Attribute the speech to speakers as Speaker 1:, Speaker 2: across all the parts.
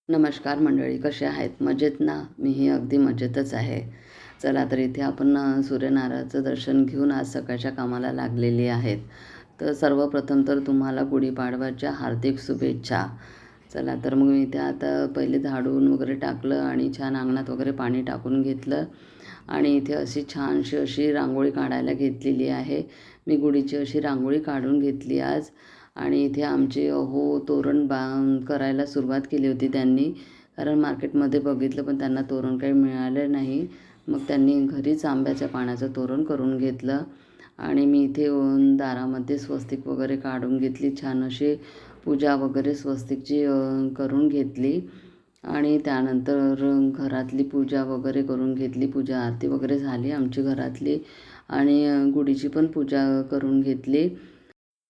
Speaker 1: नमस्कार मंडळी, कसे आहेत? मजेत ना? मीही अगदी मजेतच आहे. चला तर इथे आपण सूर्यनारायणाचं दर्शन घेऊन आज सकाळच्या कामाला लागलेली आहेत. तर सर्वप्रथम तर तुम्हाला गुढीपाडव्याच्या हार्दिक शुभेच्छा. चला तर मग मी इथे आता पहिले झाडून वगैरे टाकलं आणि छान अंगणात वगैरे पाणी टाकून घेतलं आणि इथे अशी छानशी अशी रांगोळी काढायला घेतलेली आहे. मी गुढीची अशी रांगोळी काढून घेतली आज. आणि इथे आमचे तोरण करायला सुरुवात केली होती त्यांनी. कारण मार्केटमध्ये बघितलं पण त्यांना तोरण काही मिळालं नाही. मग त्यांनी घरीच आंब्याच्या पानाचं तोरण करून घेतलं आणि मी इथे येऊन दारामध्ये स्वस्तिक वगैरे काढून घेतली. छान अशी पूजा वगैरे स्वस्तिकची करून घेतली आणि त्यानंतर घरातली पूजा वगैरे करून घेतली. पूजा आरती वगैरे झाली आमची घरातली आणि गुढीची पण पूजा करून घेतली.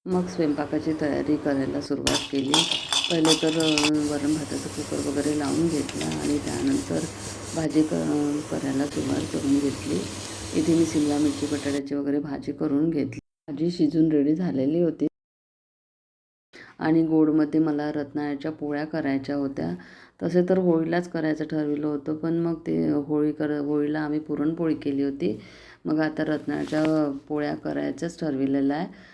Speaker 1: मग स्वयंपाकाची तयारी करायला सुरुवात केली. पहिले तर वरण भाताचं कुकर वगैरे लावून घेतला आणि त्यानंतर भाजी करायला सुरुवात करून घेतली. इथे मी शिमला मिरची बटाट्याची वगैरे भाजी करून घेतली. भाजी शिजून रेडी झालेली होती आणि गोडमध्ये मला रत्नाळ्याच्या पोळ्या करायच्या होत्या. तसे तर होळीलाच करायचं ठरवलं होतं, पण मग ते होळीला आम्ही पुरणपोळी केली होती. मग आता रत्नाळ्याच्या पोळ्या करायचंच ठरविलेलं आहे.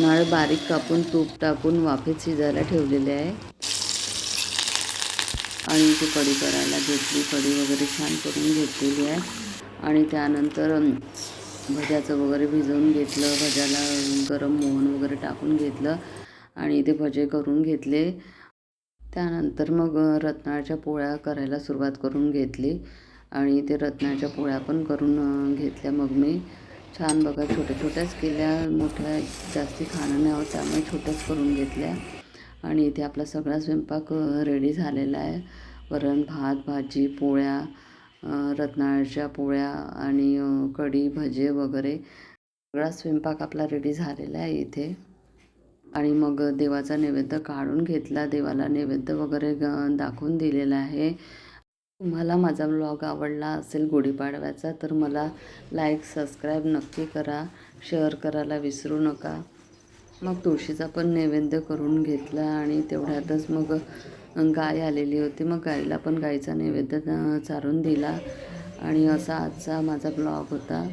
Speaker 1: नारळ बारीक कापून तूप टाकून वाफेत शिजायला ठेवलेले आहे आणि ती कढी करायला घेतली. कढी वगैरे छान करून घेतलेली आहे आणि त्यानंतर भज्याचं वगैरे भिजवून घेतलं. भज्याला गरम मोहन वगैरे टाकून घेतलं आणि ते भजे करून घेतले. त्यानंतर मग रत्नाळ्याच्या पोळ्या करायला सुरुवात करून घेतली आणि ते रत्नाळ्याच्या पोळ्या पण करून घेतल्या. मग मी छान बघा छोट्या छोट्याच केल्या, मोठ्या जास्ती खाणं नाही होत त्यामुळे छोट्याच करून घेतल्या. आणि इथे आपला सगळा स्वयंपाक रेडी झालेला आहे. वरण भात भाजी पोळ्या, रत्नाळ्याच्या पोळ्या आणि कढी भजे वगैरे सगळा स्वयंपाक आपला रेडी झालेला आहे इथे. आणि मग देवाचा नैवेद्य काढून घेतला. देवाला नैवेद्य वगैरे दाखवून दिलेला आहे. तुम्हाला माझा व्लॉग आवडला असेल गुढीपाडव्याचा तर मला लाईक सबस्क्राईब नक्की करा. शेअर करायला विसरू नका. मग तुळशीचा पण नैवेद्य करून घेतला आणि तेवढ्यातच मग गाय आलेली होती. मग गाईला पण गाईचा नैवेद्य चारून दिला आणि असा आजचा माझा ब्लॉग होता.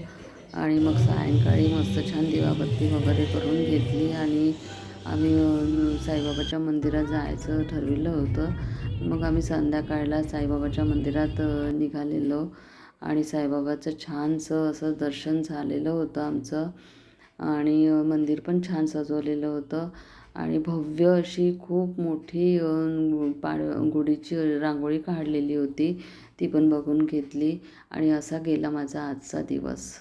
Speaker 1: आणि मग सायंकाळी मस्त छान दिवाबत्ती वगैरे करून घेतली आणि आम्ही साईबाबाच्या मंदिरात जायचं ठरविलं होतं. मग आम्ही संध्याकाळला साईबाबाच्या मंदिरात निघालेलो आणि साईबाबाचं छानसं असं दर्शन झालेलं होतं आमचं आणि मंदिर पण छान सजवलेलं होतं आणि भव्य अशी खूप मोठी गुढीची रांगोळी काढलेली होती. ती पण बघून घेतली आणि असा गेला माझा आजचा दिवस.